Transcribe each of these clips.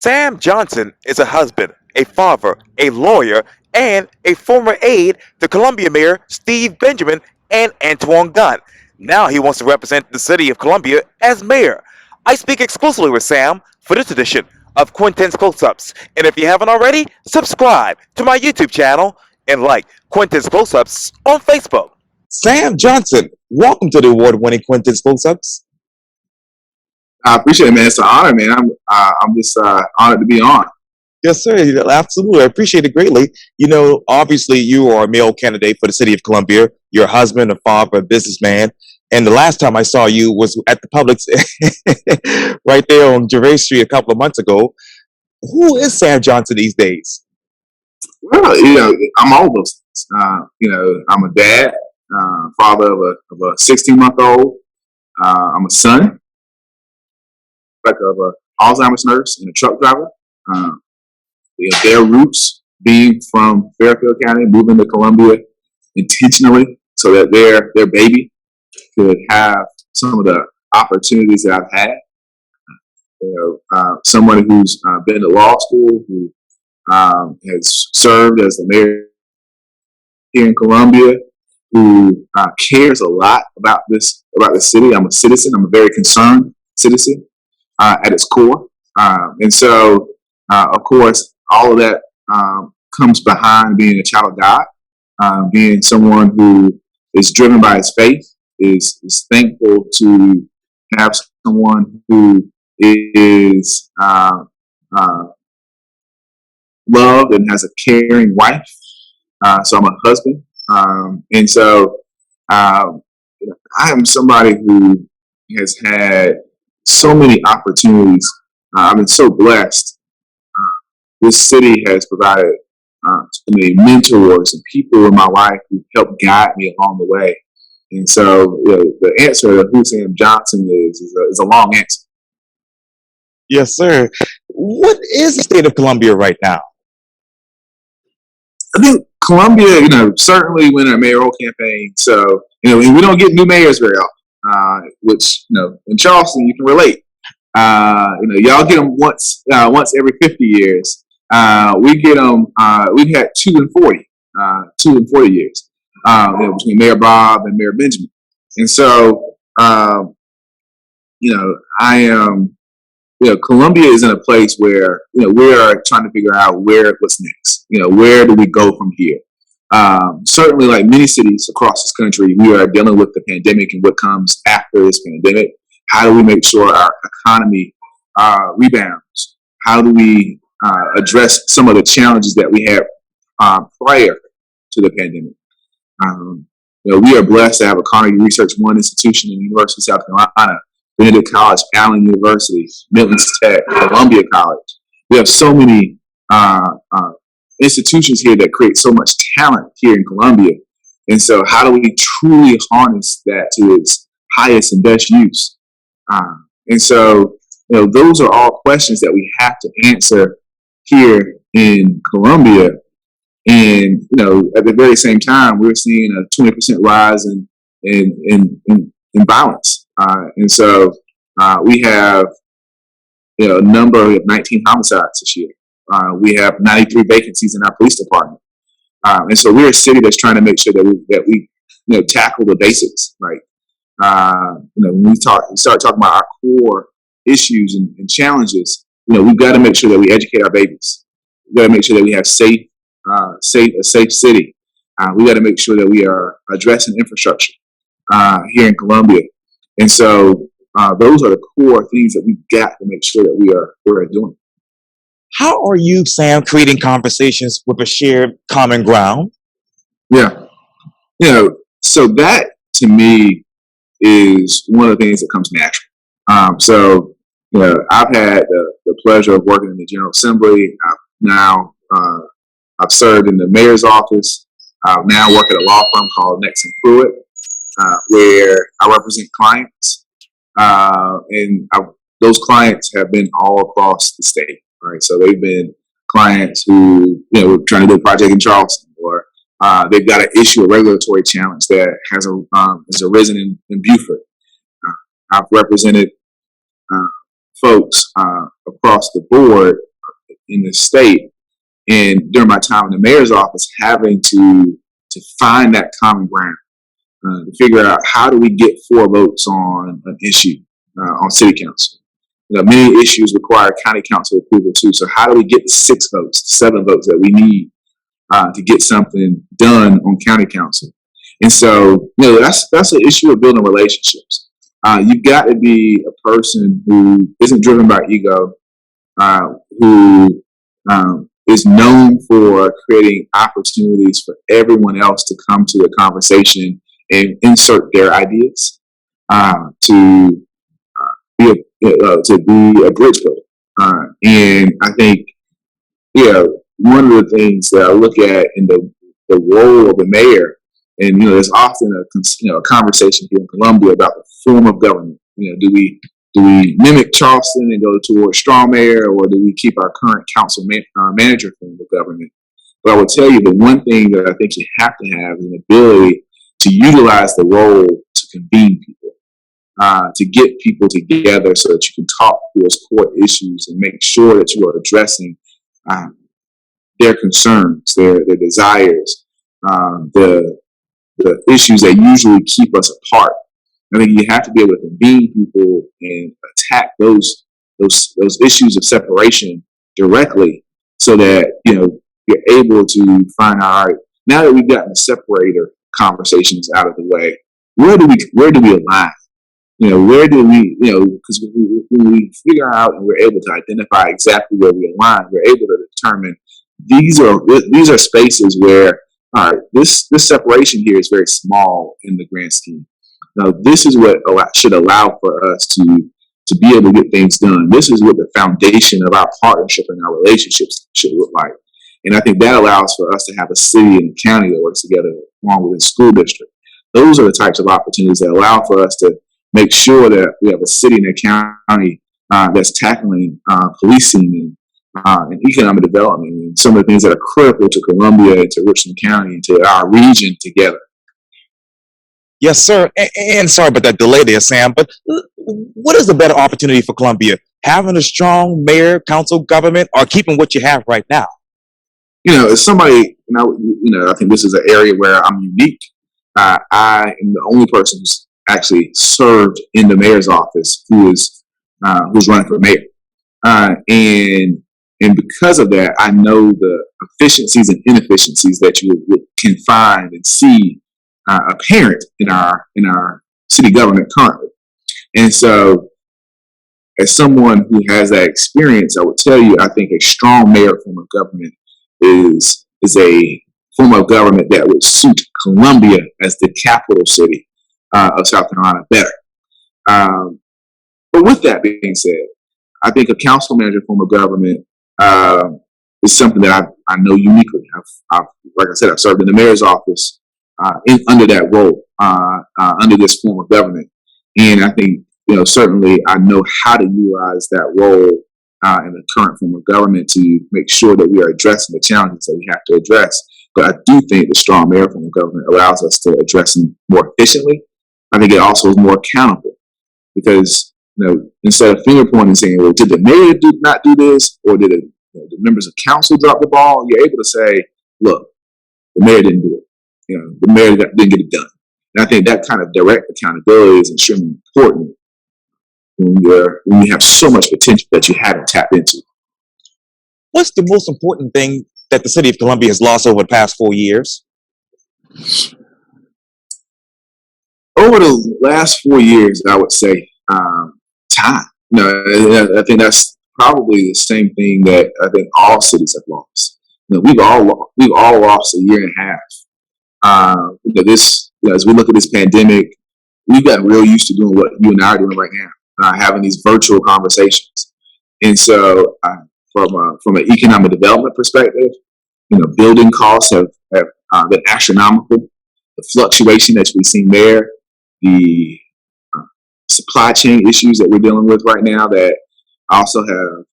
Sam Johnson is a husband, a father, a lawyer, and a former aide to Columbia Mayor Steve Benjamin and Anton Gunn. Now he wants to represent the city of Columbia as mayor. I speak exclusively with Sam for this edition of Quintin's Close-Ups. And if you haven't already, subscribe to my YouTube channel and like Quintin's Close-Ups on Facebook. Sam Johnson, welcome to the award-winning Quintin's Close-Ups. I appreciate it, man. It's an honor, man. I'm just honored to be on. Yes, sir. Absolutely. I appreciate it greatly. You know, obviously, you are a male candidate for the city of Columbia. You're a husband, a father, a businessman. And the last time I saw you was at the Publix right there on Gervais Street a couple of months ago. Who is Sam Johnson these days? Well, I'm all those things. I'm a dad, father of a 16-month-old. I'm a son, like of an Alzheimer's nurse and a truck driver. Their roots being from Fairfield County, moving to Columbia intentionally so that their baby could have some of the opportunities that I've had. Someone who's been to law school, who has served as the mayor here in Columbia, who cares a lot about the city. I'm a citizen. I'm a very concerned citizen at its core. And so, of course, all of that comes behind being a child of God, being someone who is driven by his faith, is thankful to have someone who is loved and has a caring wife. So I'm a husband. And so I am somebody who has had so many opportunities. I've been so blessed. This city has provided so many mentors and people in my life who helped guide me along the way. And so the answer to who Sam Johnson is a long answer. Yes, sir. What is the state of Columbia right now? I think Columbia, certainly went a mayoral campaign. So, and we don't get new mayors very often, which, in Charleston, you can relate. Y'all get them once every 50 years. We get them, we've had 2 in 40 years, between Mayor Bob and Mayor Benjamin. And so, I am, Columbia is in a place where, we are trying to figure out what's next. Where do we go from here? Certainly, like many cities across this country, we are dealing with the pandemic and what comes after this pandemic. How do we make sure our economy rebounds? How do we address some of the challenges that we had prior to the pandemic? We are blessed to have a Carnegie Research One institution in the University of South Carolina, Benedict College, Allen University, Midlands Tech, Columbia College. We have so many institutions here that create so much talent here in Columbia. And so how do we truly harness that to its highest and best use? And so, those are all questions that we have to answer here in Columbia. And, at the very same time, we're seeing a 20% rise in violence. And so we have a number of 19 homicides this year. We have 93 vacancies in our police department. And so we're a city that's trying to make sure that we tackle the basics, right? When we start talking about our core issues and challenges, we've got to make sure that we educate our babies. We've got to make sure that we have a safe city. We got to make sure that we are addressing infrastructure here in Columbia. And so those are the core things that we've got to make sure that we're doing. How are you, Sam, creating conversations with a shared common ground? Yeah. So that to me is one of the things that comes natural. So, I've had the pleasure of working in the General Assembly. I've served in the mayor's office. I now work at a law firm called Next and Pruitt, where I represent clients. Those clients have been all across the state, right? So they've been clients who, were trying to do a project in Charleston, or they've got to issue a regulatory challenge that has arisen in Beaufort. I've represented folks across the board in the state, and during my time in the mayor's office, having to find that common ground, to figure out how do we get 4 votes on an issue on city council. Many issues require county council approval too. So how do we get the 6 votes, 7 votes that we need to get something done on county council? And so, that's an issue of building relationships. You've got to be a person who isn't driven by ego, who is known for creating opportunities for everyone else to come to a conversation and insert their ideas, to be a bridge builder. And I think, one of the things that I look at in the role of the mayor, and there's often a conversation here in Columbia about the form of government. Do we mimic Charleston and go towards straw mayor, or do we keep our current council manager form of government? But I will tell you, the one thing that I think you have to have is an ability to utilize the role to convene people, to get people together so that you can talk through those core issues and make sure that you are addressing their concerns, their desires, the issues that usually keep us apart. I think you have to be able to convene people and attack those issues of separation directly, so that you're able to find, all right, now that we've gotten the separator conversations out of the way, where do we align? Where do we, because when we figure out and we're able to identify exactly where we align, we're able to determine these are spaces where, all right, this separation here is very small in the grand scheme. Now, this is what should allow for us to be able to get things done. This is what the foundation of our partnership and our relationships should look like. And I think that allows for us to have a city and a county that works together along with a school district. Those are the types of opportunities that allow for us to make sure that we have a city and a county that's tackling policing and economic development and some of the things that are critical to Columbia and to Richland County and to our region together. Yes, sir. And sorry about that delay there, Sam, but what is the better opportunity for Columbia? Having a strong mayor, council, government, or keeping what you have right now? As somebody, I think this is an area where I'm unique. I am the only person who's actually served in the mayor's office who's running for mayor. And because of that, I know the efficiencies and inefficiencies that you can find and see apparent in our city government currently. And so, as someone who has that experience, I would tell you, I think a strong mayor form of government is a form of government that would suit Columbia as the capital city of South Carolina better. But with that being said, I think a council manager form of government is something that I know uniquely. I've like I said, I've served in the mayor's office under that role, under this form of government, and I think certainly I know how to utilize that role in the current form of government to make sure that we are addressing the challenges that we have to address. But I do think the strong mayor form of government allows us to address them more efficiently. I think it also is more accountable, because instead of finger pointing and saying, well, did the mayor not do this, or did the members of council drop the ball, you're able to say, look, the mayor didn't do it. The mayor didn't get it done. And I think that kind of direct accountability is extremely important when you have so much potential that you haven't tapped into. What's the most important thing that the city of Columbia has lost over the past 4 years? Over the last 4 years, I would say time. I think that's probably the same thing that I think all cities have lost. We've all lost a year and a half. As we look at this pandemic, we've gotten real used to doing what you and I are doing right now, having these virtual conversations. And so, from an economic development perspective, building costs have been astronomical. The fluctuation that we've seen there, the supply chain issues that we're dealing with right now, that also have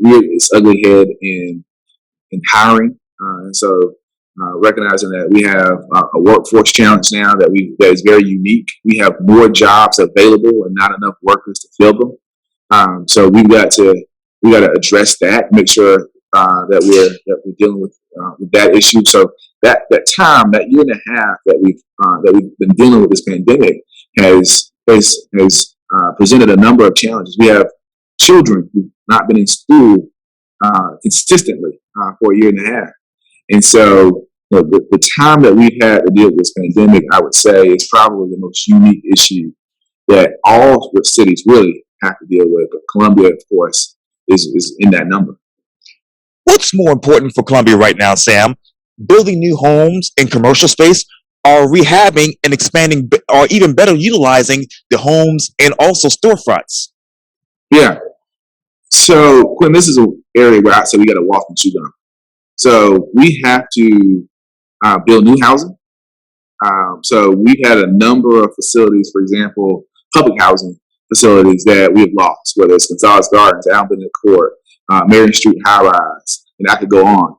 reared its ugly head in hiring. And so, recognizing that we have a workforce challenge now that is very unique. We have more jobs available and not enough workers to fill them. So we've got to address that, make sure that we're dealing with that issue. So that time, that year and a half that we've been dealing with this pandemic has presented a number of challenges. We have children who've not been in school consistently for a year and a half, and so the time that we've had to deal with this pandemic, I would say, is probably the most unique issue that all cities really have to deal with. But Columbia, of course, is in that number. What's more important for Columbia right now, Sam? Building new homes in commercial space, or rehabbing and expanding, or even better, utilizing the homes and also storefronts? Yeah. So, Quinn, this is an area where I say we got to walk and chew gum. So we have to build new housing. So we've had a number of facilities, for example, public housing facilities that we have lost, whether it's Gonzalez Gardens, Albany Court, Marion Street High Rise, and I could go on.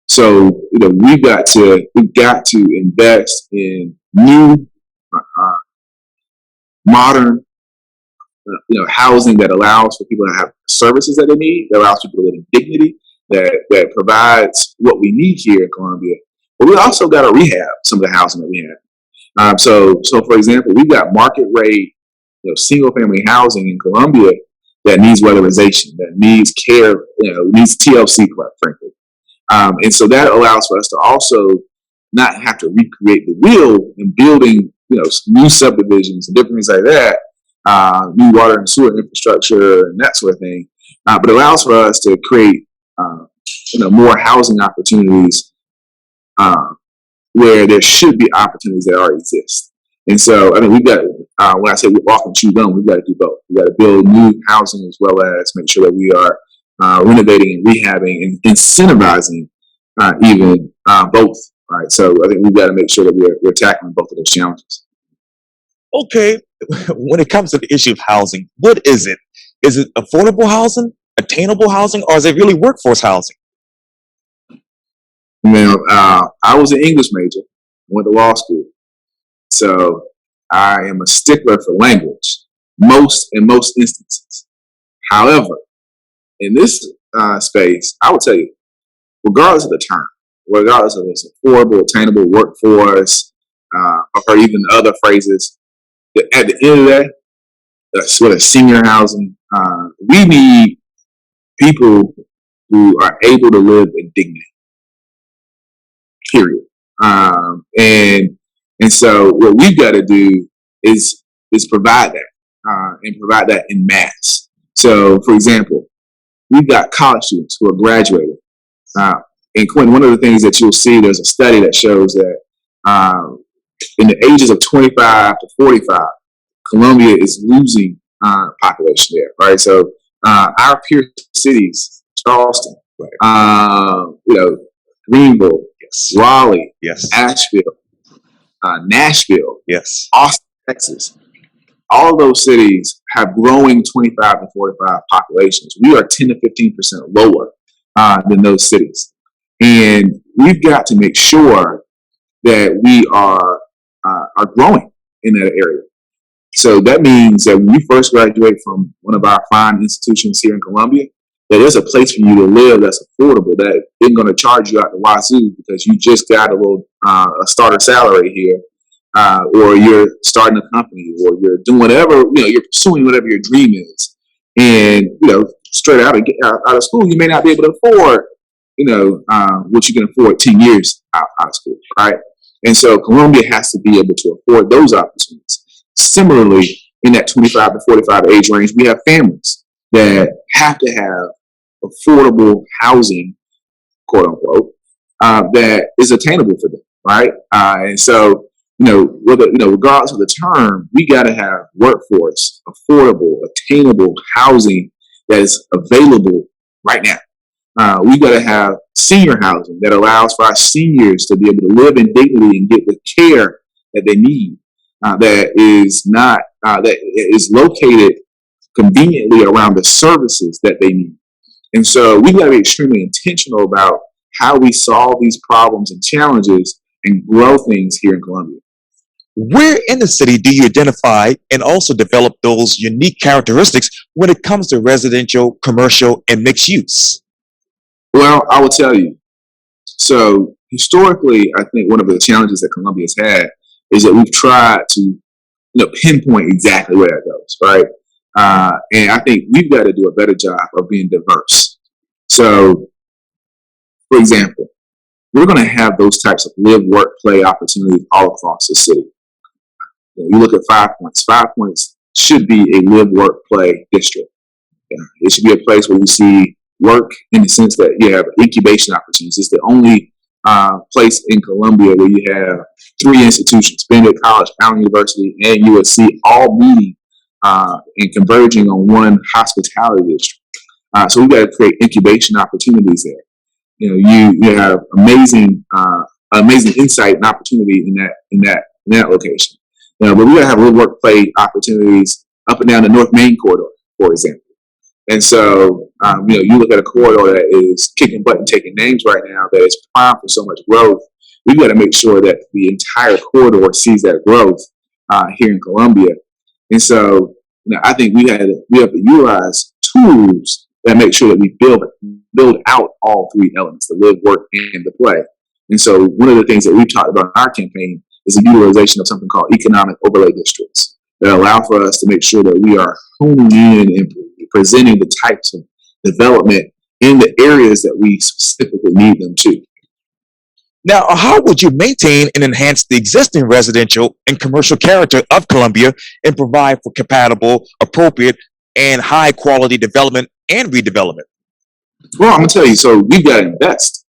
So we've got to invest in new, modern, housing that allows for people to have services that they need, that allows people to live in dignity, that provides what we need here in Columbia. But we also got to rehab some of the housing that we have. So for example, we've got market rate, single family housing in Columbia that needs weatherization, that needs care, needs TLC, quite frankly. And so that allows for us to also not have to recreate the wheel in building, new subdivisions and different things like that, new water and sewer infrastructure and that sort of thing. But it allows for us to create, more housing opportunities where there should be opportunities that already exist. And so, we've got, when I say we walk and chew gum, we've got to do both. We've got to build new housing as well as make sure that we are renovating and rehabbing and incentivizing even both. Right. So I think we've got to make sure that we're tackling both of those challenges. Okay, when it comes to the issue of housing, what is it? Is it affordable housing, attainable housing, or is it really workforce housing? I was an English major, went to law school. So I am a stickler for language, in most instances. However, in this space, I would tell you, regardless of the term, regardless of this affordable, attainable workforce, or even other phrases, that at the end of that, that's what a senior housing, we need people who are able to live in dignity. Period. And so what we've got to do is provide that and provide that in mass. So, for example, we've got college students who are graduating. And Quinn, one of the things that you'll see, there's a study that shows that in the ages of 25 to 45, Columbia is losing population there. Right. So our peer cities, Charleston, Greenville, Yes. Raleigh, Yes. Asheville, Nashville, Yes. Austin, Texas. All of those cities have growing 25 to 45 populations. We are 10 to 15% lower than those cities. And we've got to make sure that we are growing in that area. So that means that when you first graduate from one of our fine institutions here in Columbia, that there's a place for you to live that's affordable, that isn't going to charge you out the wazoo because you just got a little a starter salary here, or you're starting a company, or you're doing whatever, you're pursuing whatever your dream is. And, straight out of school, you may not be able to afford, what you can afford 10 years out of school, right? And so Columbia has to be able to afford those opportunities. Similarly, in that 25 to 45 age range, we have families that have to have affordable housing, quote unquote, that is attainable for them, right? And so, regardless of the term, we got to have workforce, affordable, attainable housing that is available right now. We got to have senior housing that allows for our seniors to be able to live in dignity and get the care that they need. That is located conveniently around the services that they need. And so we've got to be extremely intentional about how we solve these problems and challenges and grow things here in Columbia. Where in the city do you identify and also develop those unique characteristics when it comes to residential, commercial, and mixed use? Well, I will tell you. So historically, I think one of the challenges that Columbia's had is that we've tried to pinpoint exactly where that goes, right? And I think we've got to do a better job of being diverse. So, for example, we're going to have those types of live, work, play opportunities all across the city. You look at 5 Points. 5 Points should be a live, work, play district. It should be a place where you see work in the sense that you have incubation opportunities. It's the only place in Columbia where you have 3 institutions, Benedict College, Allen University, and USC, all meeting and converging on one hospitality district. So we've got to create incubation opportunities there. You have amazing insight and opportunity in that location. But we got to have live, work, play opportunities up and down the North Main corridor, for example. And so, you look at a corridor that is kicking butt and taking names right now, that is primed for so much growth. We've got to make sure that the entire corridor sees that growth here in Columbia. And so, I think we have to utilize tools that make sure that we build out all 3 elements: the live, work, and the play. And so, one of the things that we've talked about in our campaign is the utilization of something called economic overlay districts that allow for us to make sure that we are honing in and presenting the types of development in the areas that we specifically need them to. Now, how would you maintain and enhance the existing residential and commercial character of Columbia and provide for compatible, appropriate, and high quality development and redevelopment? Well, I'm going to tell you, so we've got to invest.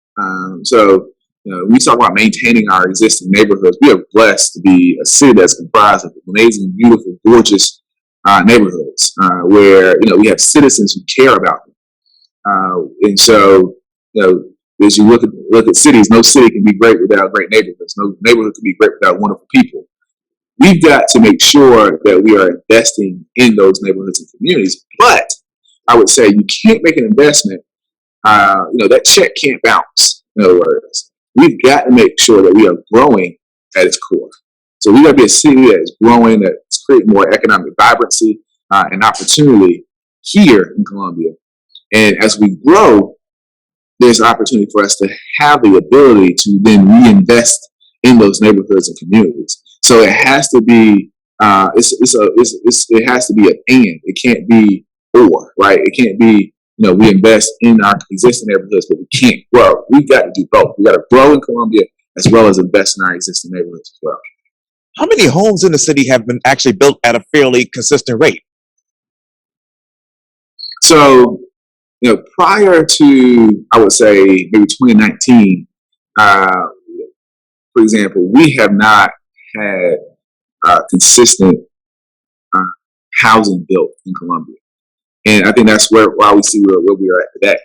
We talk about maintaining our existing neighborhoods. We are blessed to be a city that's comprised of amazing, beautiful, gorgeous neighborhoods where we have citizens who care about them. And so, as you look at cities, no city can be great without great neighborhoods. No neighborhood can be great without wonderful people. We've got to make sure that we are investing in those neighborhoods and communities. But I would say you can't make an investment. That check can't bounce. In other words, we've got to make sure that we are growing at its core. So we got to be a city that is growing, that's creating more economic vibrancy and opportunity here in Columbia. And as we grow, there's an opportunity for us to have the ability to then reinvest in those neighborhoods and communities. So it has to be it has to be an and. It can't be or, right? It can't be we invest in our existing neighborhoods, but we can't grow. We've got to do both. We got to grow in Columbia as well as invest in our existing neighborhoods as well. How many homes in the city have been actually built at a fairly consistent rate? So, prior to, I would say, maybe 2019, for example, we have not had consistent housing built in Columbia. And I think that's why we see where we are at today.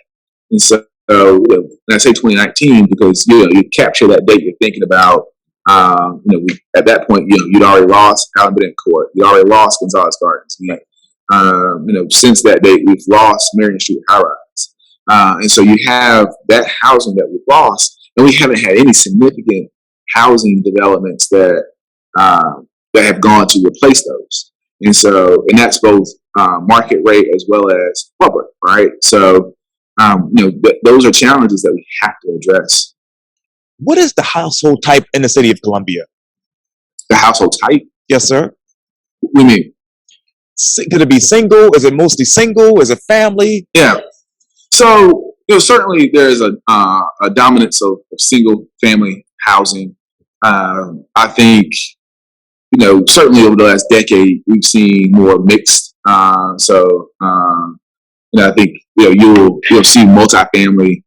And so, and I say 2019 because, you capture that date you're thinking about. At that point, you'd already lost Allen Court. You already lost Gonzalez Gardens. Since that date, we've lost Marion Street High Rise. And so you have that housing that we've lost, and we haven't had any significant housing developments that have gone to replace those. And so, and that's both market rate as well as public, right? So, those are challenges that we have to address. What is the household type in the city of Columbia? The household type? Yes, sir. What do you mean? Could it be single? Is it mostly single? Is it family? Yeah. So, certainly there's a dominance of single family housing. I think, certainly over the last decade, we've seen more mixed. I think, you'll see multifamily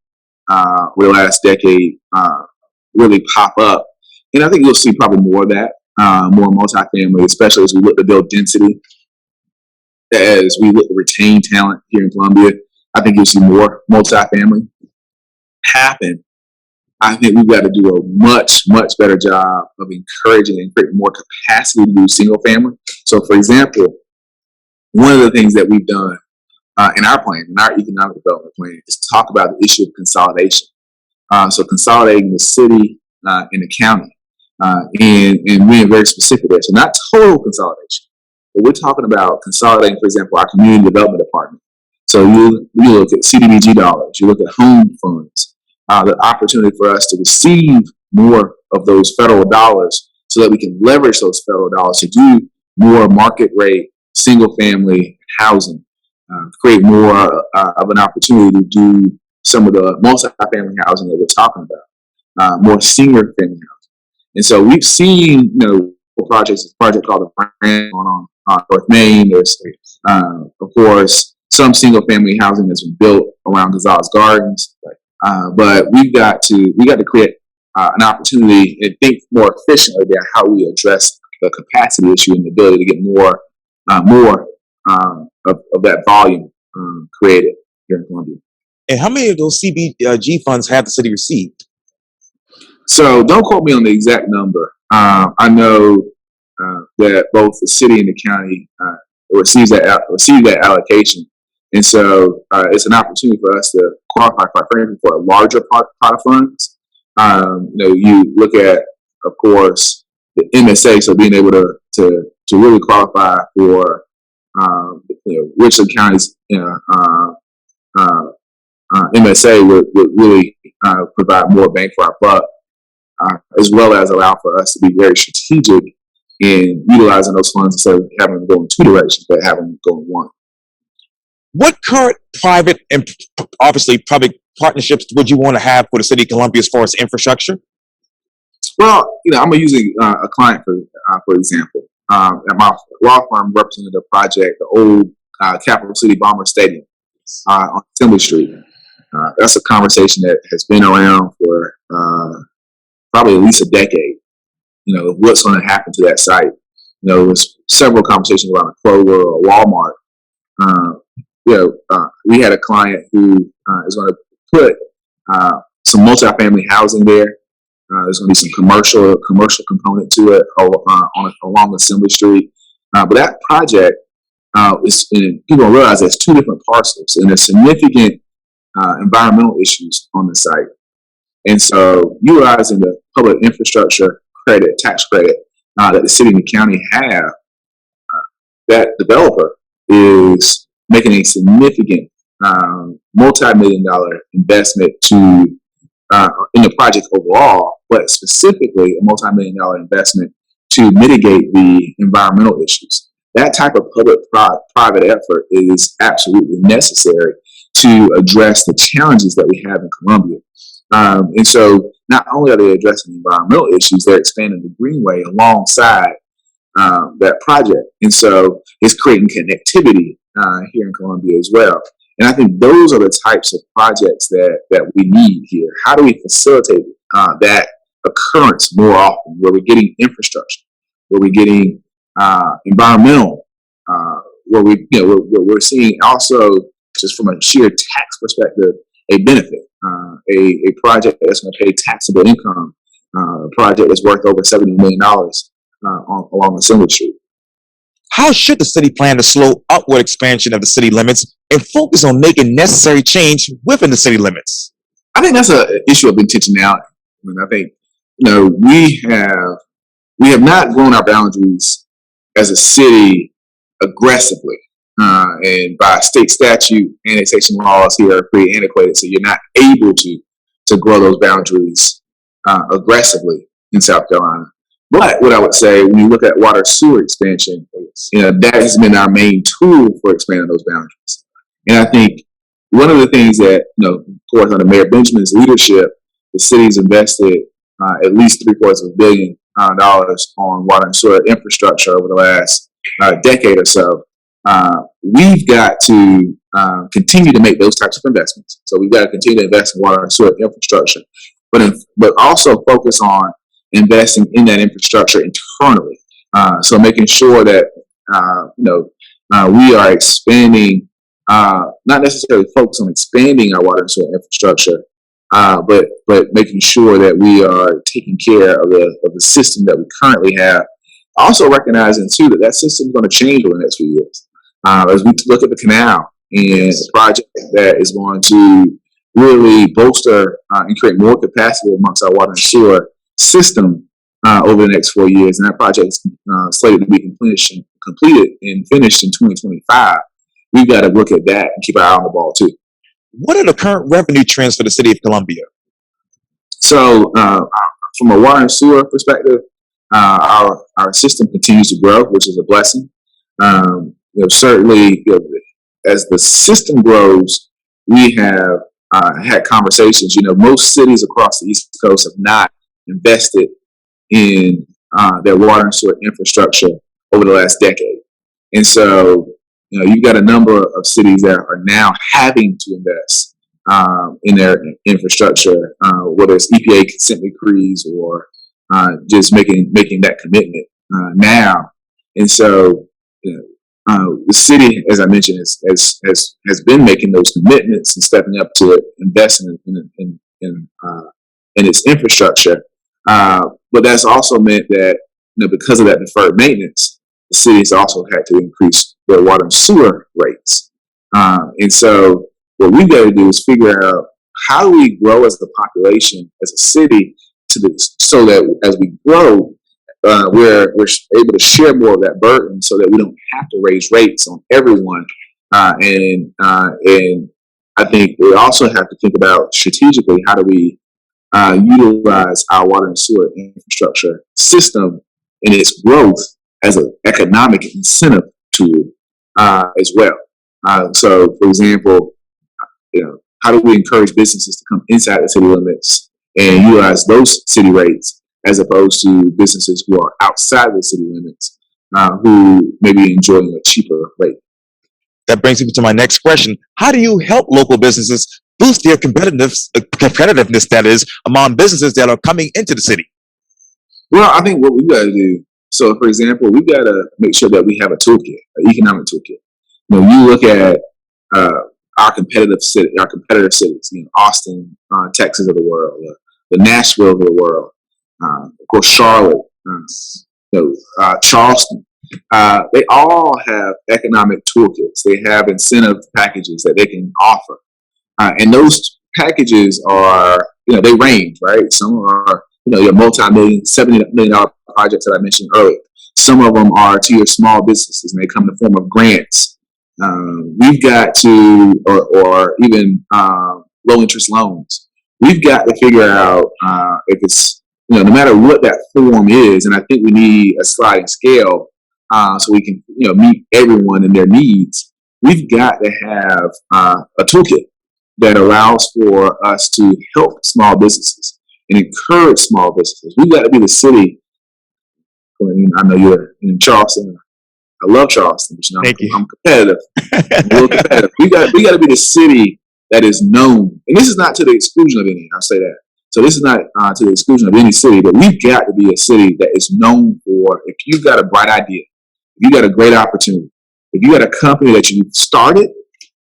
over the last decade really pop up. And I think you'll see probably more of that, more multifamily, especially as we look to build density, as we look to retain talent here in Columbia. I think you'll see more multifamily happen. I think we've got to do a much, much better job of encouraging and creating more capacity to do single family. So, for example, one of the things that we've done in our plan, in our economic development plan, is talk about the issue of consolidation. So consolidating the city and the county, and being very specific there. So not total consolidation, but we're talking about consolidating, for example, our community development department. So you look at CDBG dollars, you look at home funds, the opportunity for us to receive more of those federal dollars so that we can leverage those federal dollars to do more market rate single family housing, create more of an opportunity to do some of the multi-family housing that we're talking about, more senior family housing. And so we've seen, projects, a project called the Brand on North Main. There's, of course, some single family housing that's been built around Gonzalez Gardens. But we got to create an opportunity and think more efficiently about how we address the capacity issue and the ability to get more of that volume created here in Columbia. And how many of those CBG funds have the city received? So don't quote me on the exact number. I know that both the city and the county receive that allocation, and so it's an opportunity for us to qualify, quite frankly, for a larger pot of funds. You look at, of course, the MSA, so being able to really qualify for Richland County's MSA would really provide more bang for our buck, as well as allow for us to be very strategic in utilizing those funds instead of having them go in two directions, but having them go in one. What current private and obviously public partnerships would you want to have for the city of Columbia as far as infrastructure? Well, I'm going to use a client for example. At my law firm represented a project, the old Capital City Bomber Stadium on Assembly Street. That's a conversation that has been around for probably at least a decade. What's going to happen to that site? There's several conversations around a Kroger or a Walmart. We had a client who is going to put some multifamily housing there. There's going to be some commercial component to it along Assembly Street. But that project people don't realize there's two different parcels, and there's significant environmental issues on the site. And so, utilizing the public infrastructure tax credit that the city and the county have, that developer is making a significant multi-million-dollar investment in the project overall, but specifically a multi-million-dollar investment to mitigate the environmental issues. That type of public-private effort is absolutely necessary to address the challenges that we have in Columbia. And so not only are they addressing environmental issues, they're expanding the Greenway alongside that project. And so it's creating connectivity here in Columbia as well. And I think those are the types of projects that we need here. How do we facilitate that occurrence more often, where we're getting infrastructure, where we're getting environmental, where we're seeing also, just from a sheer tax perspective, a benefit, a project that's going to pay taxable income, a project that's worth over $70 million along Assembly Street. How should the city plan to slow upward expansion of the city limits and focus on making necessary change within the city limits? I think that's an issue of intentionality. I think we have not grown our boundaries as a city aggressively, and by state statute, annexation laws here are pretty antiquated, so you're not able to grow those boundaries aggressively in South Carolina. But what I would say, when you look at water sewer expansion, that has been our main tool for expanding those boundaries. And I think one of the things that, of course, under Mayor Benjamin's leadership, the city's invested at least $750 million on water and sewer infrastructure over the last decade or so. We've got to continue to make those types of investments. So we've got to continue to invest in water and sewer infrastructure, but also focus on investing in that infrastructure internally. So making sure that we are expanding, not necessarily focus on expanding our water and sewer infrastructure, but making sure that we are taking care of the system that we currently have. Also recognizing too that system is going to change over the next few years. As we look at the canal and a project that is going to really bolster and create more capacity amongst our water and sewer system over the next 4 years, and that project is slated to be completed and finished in 2025. we've got to look at that and keep our eye on the ball too. What are the current revenue trends for the city of Columbia? So from a water and sewer perspective, our system continues to grow, which is a blessing. Certainly, as the system grows, we have had conversations. Most cities across the East Coast have not invested in their water and sewer infrastructure over the last decade, and so you've got a number of cities that are now having to invest in their infrastructure, whether it's EPA consent decrees or just making that commitment now. And so the city, as I mentioned, has been making those commitments and stepping up to invest in its infrastructure. But that's also meant that because of that deferred maintenance, the cities also had to increase their water and sewer rates. And so what we've got to do is figure out how do we grow as a population, as a city, so that as we grow, we're able to share more of that burden, so that we don't have to raise rates on everyone. And I think we also have to think about strategically, how do we utilize our water and sewer infrastructure system and its growth as an economic incentive tool as well. So, for example, how do we encourage businesses to come inside the city limits and utilize those city rates, as opposed to businesses who are outside the city limits, who may be enjoying a cheaper rate? That brings me to my next question. How do you help local businesses boost their competitiveness, that is, among businesses that are coming into the city? Well, I think what we've got to do, so for example, we've got to make sure that we have a toolkit, an economic toolkit. You look at our competitor cities, Austin, Texas of the world, the Nashville of the world, of course, Charlotte, Charleston. They all have economic toolkits. They have incentive packages that they can offer. And those packages are, they range, right? Some are, your multi-million, $70 million projects that I mentioned earlier. Some of them are to your small businesses, and they come in the form of grants. We've got to, or even low interest loans. We've got to figure out if it's, no matter what that form is, and I think we need a sliding scale so we can, meet everyone and their needs. We've got to have a toolkit that allows for us to help small businesses and encourage small businesses. We've got to be the city. I know you're in Charleston. I love Charleston, but I'm competitive. I'm a little competitive. We got to be the city that is known, and this is not to the exclusion of any. I'll say that. So this is not to the exclusion of any city, but we've got to be a city that is known for, if you've got a bright idea, if you got a great opportunity, if you got a company that you've started,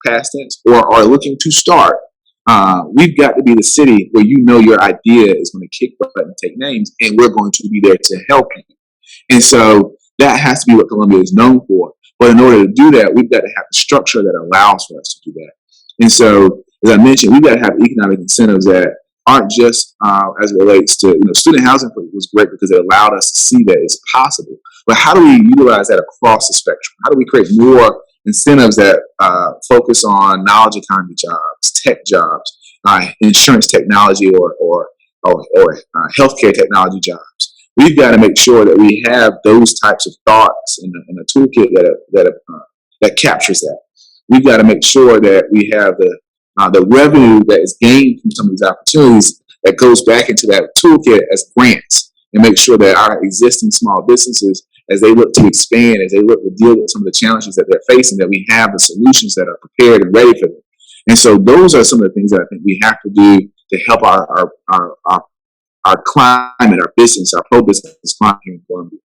past tense, or are looking to start, we've got to be the city where your idea is going to kick butt and take names, and we're going to be there to help you. And so that has to be what Columbia is known for. But in order to do that, we've got to have the structure that allows for us to do that. And so, as I mentioned, we've got to have economic incentives that aren't just as it relates to, student housing was great because it allowed us to see that it's possible. But how do we utilize that across the spectrum? How do we create more incentives that focus on knowledge economy jobs, tech jobs, insurance technology, or healthcare technology jobs? We've got to make sure that we have those types of thoughts in a toolkit that captures that. We've got to make sure that we have the revenue that is gained from some of these opportunities that goes back into that toolkit as grants, and make sure that our existing small businesses, as they look to expand, as they look to deal with some of the challenges that they're facing, that we have the solutions that are prepared and ready for them. And so those are some of the things that I think we have to do to help our climate, our business, our pro-business climate here in Columbia.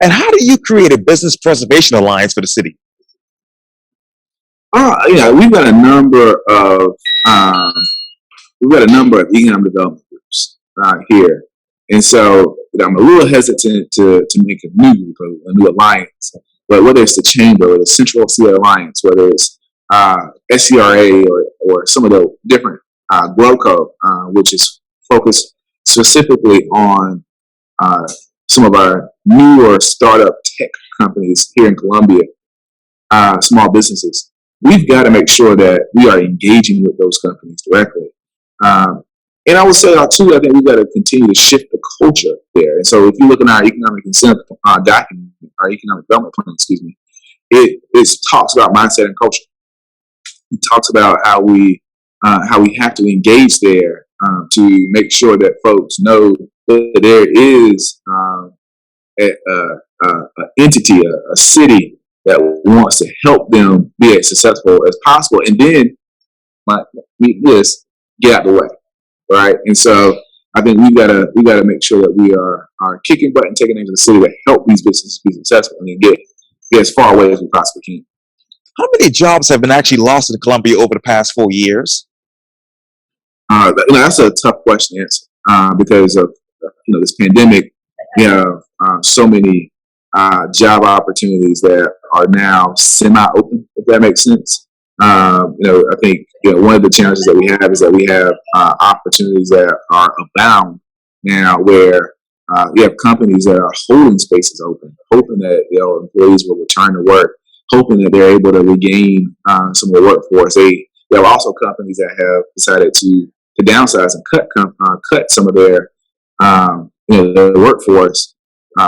And how do you create a business preservation alliance for the city? We've got a number of economic development groups here, and so I'm a little hesitant to make a new alliance. But whether it's the Chamber or the Central OCA Alliance, whether it's SCRA or some of the different GrowCo, which is focused specifically on some of our newer startup tech companies here in Columbia, small businesses, we've got to make sure that we are engaging with those companies directly. And I would say, too, I think we've got to continue to shift the culture there. And so if you look at our economic incentive document, our economic development plan, excuse me, it talks about mindset and culture. It talks about how we have to engage there to make sure that folks know that there is an entity, a city that wants to help them be as successful as possible, and then just get out the way, right? And so I think we gotta make sure that we are kicking butt and taking into the city to help these businesses be successful and get as far away as we possibly can. How many jobs have been actually lost in Colombia over the past 4 years? That's a tough question to answer because of this pandemic. We have so many job opportunities that are now semi-open, if that makes sense. I think one of the challenges that we have is that we have opportunities that are abound now, where you have companies that are holding spaces open, hoping that employees will return to work, hoping that they're able to regain some of the workforce. There are also companies that have decided to downsize and cut some of their their workforce,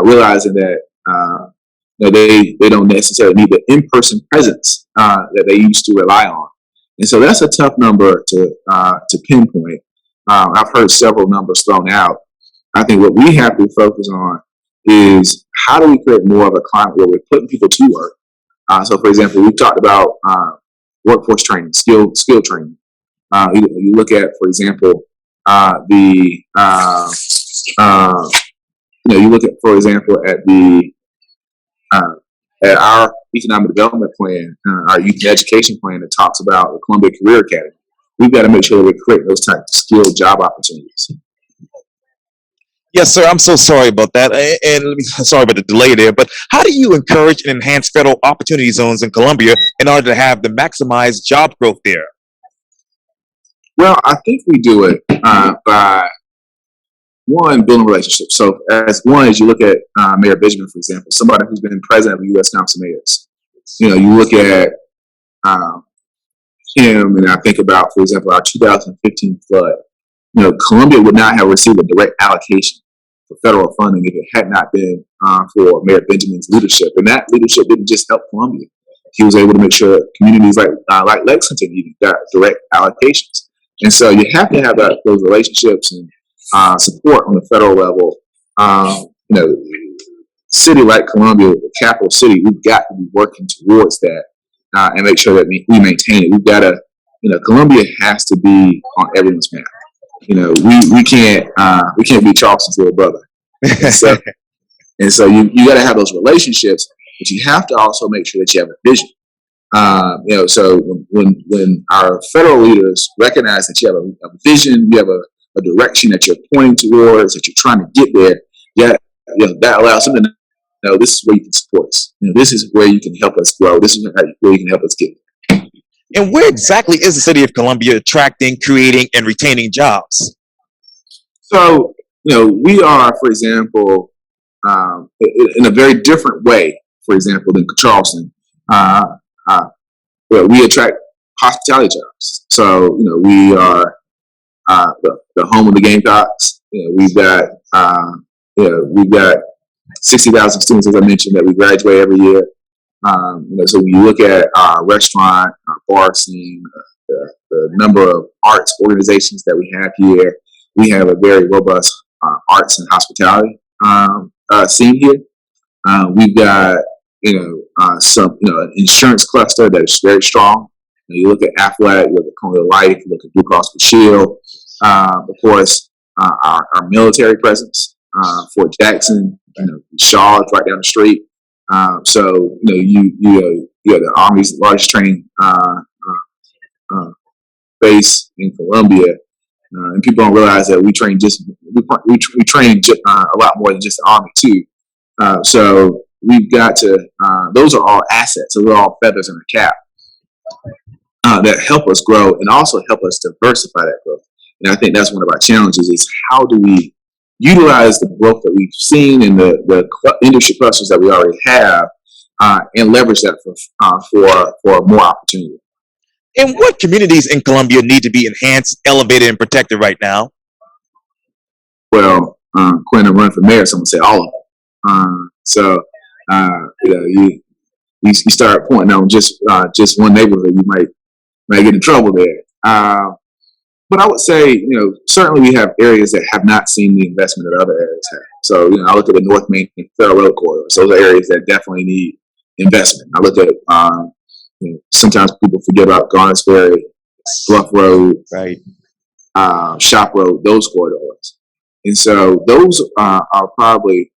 realizing that they don't necessarily need the in-person presence that they used to rely on. And so that's a tough number to pinpoint. I've heard several numbers thrown out. I think what we have to focus on is how do we create more of a climate where we're putting people to work. So, for example, we've talked about workforce training, skill training. You look at, for example, you look at, for example, at our economic development plan, our youth education plan that talks about the Columbia Career Academy. We've got to make sure that we create those types of skilled job opportunities. Yes, sir. I'm so sorry about that, and sorry about the delay there. But how do you encourage and enhance federal opportunity zones in Colombia in order to have the maximized job growth there? Well, I think we do it by building relationships. So, as you look at Mayor Benjamin, for example, somebody who's been president of the U.S. Council of Mayors. You look at him, and I think about, for example, our 2015 flood. Columbia would not have received a direct allocation for federal funding if it had not been for Mayor Benjamin's leadership. And that leadership didn't just help Columbia. He was able to make sure communities like Lexington even got direct allocations. And so you have to have those relationships and support on the federal level. City like Columbia, the capital city, we've got to be working towards that and make sure that we maintain it. We've got to, Columbia has to be on everyone's map. We can't be Charleston's little brother. And so you got to have those relationships, but you have to also make sure that you have a vision. So when our federal leaders recognize that you have a vision, you have a direction that you're pointing towards, that you're trying to get there, that allows them to know this is where you can support us. This is where you can help us grow. This is where you can help us get there. And where exactly is the city of Columbia attracting, creating, and retaining jobs? So, we are, for example, in a very different way, for example, than Charleston. We attract hospitality jobs. So, we are the home of the Gamecocks. We've got 60,000 students, as I mentioned, that we graduate every year. So when you look at our restaurant, our bar scene, the number of arts organizations that we have here, we have a very robust arts and hospitality scene here. We've got some an insurance cluster that is very strong. You look at Aflac, you look at Colonial Life, you look at Blue Cross Blue Shield. Of course, our military presence, Fort Jackson, Shaw is right down the street. So you have the Army's largest training base in Columbia, and people don't realize that we train a lot more than just the Army too. So we've got to; those are all assets. Those are all feathers in the cap that help us grow and also help us diversify that growth. And I think that's one of our challenges: is how do we utilize the growth that we've seen in the industry clusters that we already have, and leverage that for more opportunity. And what communities in Columbia need to be enhanced, elevated, and protected right now? Well, Quintin run for mayor, so I'm gonna say all of them. You start pointing on just one neighborhood, you might get in trouble there. But I would say, certainly we have areas that have not seen the investment that other areas have. So, I look at the North Main and Federal Road corridors. Those are areas that definitely need investment. I look at, sometimes people forget about Garnet Square, Bluff Road, Right. Shop Road, those corridors. And so those are probably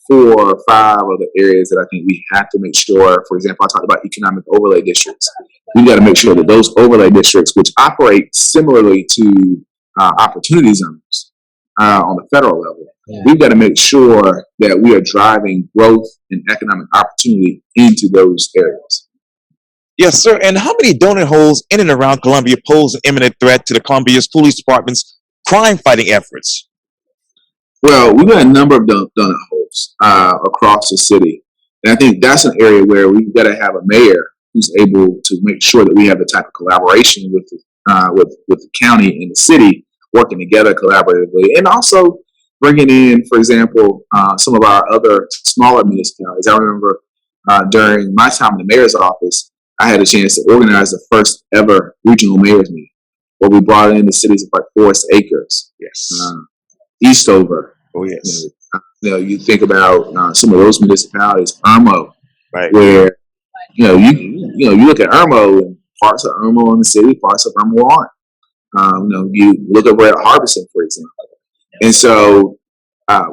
4 or 5 of the areas that I think we have to make sure. For example, I talked about economic overlay districts. We got to make sure that those overlay districts, which operate similarly to opportunity zones on the federal level, we've got to make sure that we are driving growth and economic opportunity into those areas. Yes, sir. And how many donut holes in and around Columbia pose an imminent threat to the Columbia's police department's crime-fighting efforts? Well, we've got a number of donut holes across the city. And I think that's an area where we've got to have a mayor who's able to make sure that we have the type of collaboration with the county and the city working together collaboratively. And also bringing in, for example, some of our other smaller municipalities. I remember during my time in the mayor's office, I had a chance to organize the first ever regional mayor's meeting where we brought in the cities of like Forest Acres, Yes. Eastover. Oh, yes. You think about some of those municipalities, Irmo, Right. where you look at Irmo and parts of Irmo in the city, parts of Irmo aren't. You look at Red Harbison, for example, and so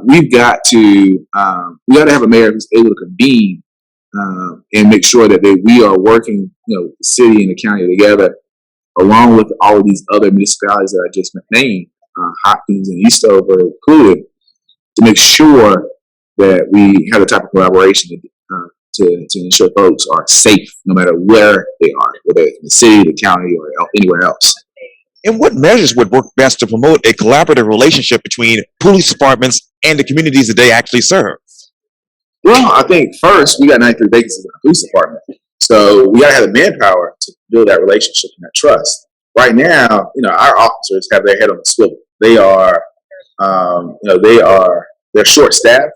we've got to have a mayor who's able to convene and make sure that we are working, the city and the county together, along with all of these other municipalities that I just named, Hopkins and Eastover included, to make sure that we have the type of collaboration to ensure folks are safe no matter where they are, whether it's in the city, the county, or anywhere else. And what measures would work best to promote a collaborative relationship between police departments and the communities that they actually serve? Well, I think first we got 93 vacancies in the police department, so we got to have the manpower to build that relationship and that trust. Right now, our officers have their head on the swivel. They are, they're short staffed.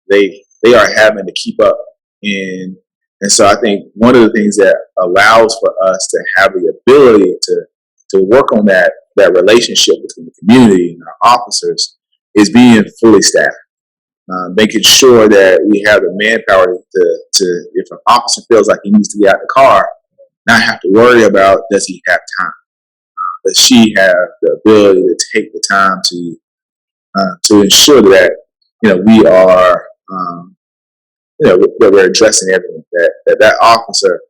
They are having to keep up, and so I think one of the things that allows for us to have the ability to work on that relationship between the community and our officers is being fully staffed. Making sure that we have the manpower to if an officer feels like he needs to get out the car, not have to worry about does he have time. Does she have the ability to take the time to ensure that we are that we're addressing everything, that officer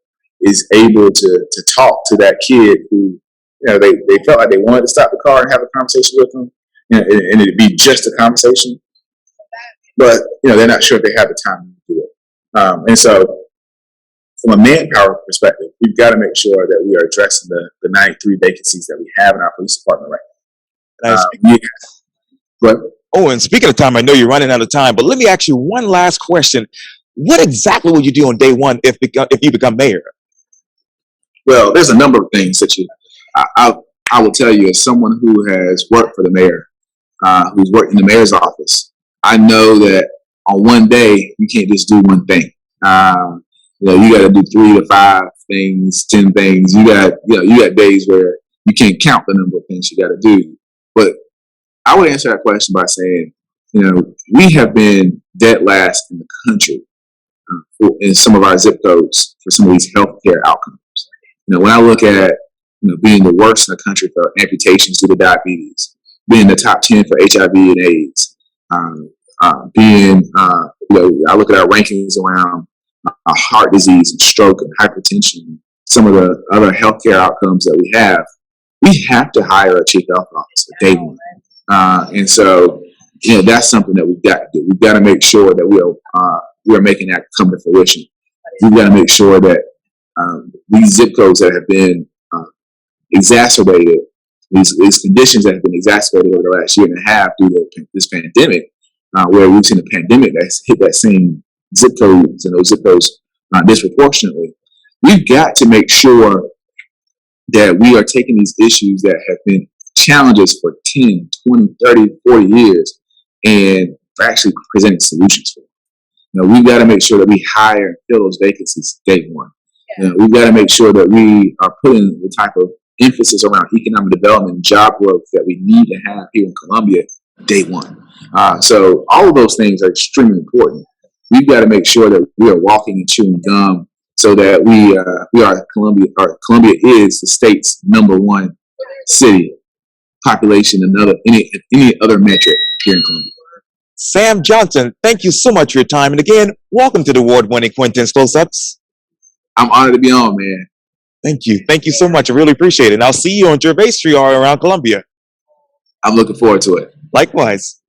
is able to talk to that kid who they felt like they wanted to stop the car and have a conversation with them, and it'd be just a conversation. But they're not sure if they have the time to do it, and so from a manpower perspective, we've got to make sure that we are addressing the 93 vacancies that we have in our police department right now. But Oh, and speaking of time, I know you're running out of time, but let me ask you one last question. What exactly will you do on day one if you become mayor? Well, there's a number of things that I will tell you as someone who has worked for the mayor, who's worked in the mayor's office. I know that on one day you can't just do one thing. You got to do 3 to 5 things, 10 things. You got days where you can't count the number of things you got to do. But I would answer that question by saying, we have been dead last in the country in some of our zip codes for some of these healthcare outcomes. When I look at being the worst in the country for amputations due to diabetes, being the top 10 for HIV and AIDS, I look at our rankings around heart disease and stroke and hypertension, some of the other healthcare outcomes that we have to hire a chief health officer day one. And so, that's something that we've got to do. We've got to make sure that we are making that come to fruition. We've got to make sure that these zip codes that have been exacerbated, these conditions that have been exacerbated over the last year and a half due to this pandemic, where we've seen a pandemic that's hit that same zip codes, and those zip codes disproportionately. We've got to make sure that we are taking these issues that have been challenges for 10, 20, 30, 40 years and actually presenting solutions for them. We've got to make sure that we hire and fill those vacancies day one. We've got to make sure that we are putting the type of emphasis around economic development and job growth that we need to have here in Columbia day one. So all of those things are extremely important. We've got to make sure that we are walking and chewing gum so that we are Columbia. Or Columbia is the state's #1 city, population, any other metric here in Columbia. Sam Johnson, thank you so much for your time. And again, welcome to the award-winning Quintin's Close-Ups. I'm honored to be on, man. Thank you. Thank you so much. I really appreciate it. And I'll see you on Gervais Street or around Columbia. I'm looking forward to it. Likewise.